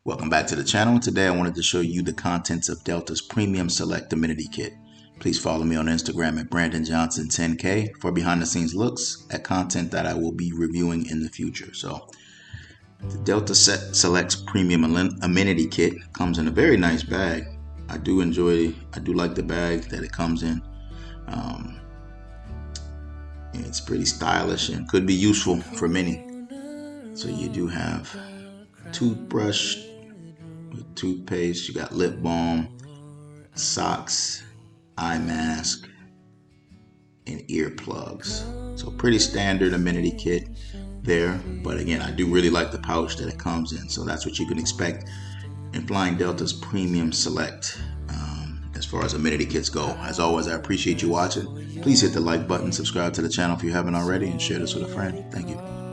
Welcome back to the channel. Today I wanted to show you the contents of Delta's Premium Select Amenity Kit. Please follow me on Instagram at BrandonJohnson10K for behind the scenes looks at content that I will be reviewing in the future. So the Delta Selects Premium Amenity Kit comes in a very nice bag. I do like the bag that it comes in. It's pretty stylish and could be useful for many. So you do have toothbrush with toothpaste, you got lip balm, socks, eye mask, and earplugs. So pretty standard amenity kit there, but again, I do really like the pouch that it comes in, so that's what you can expect in Flying Delta's Premium Select as far as amenity kits go. As always, I appreciate you watching. Please hit the like button, subscribe to the channel if you haven't already, and share this with a friend. Thank you.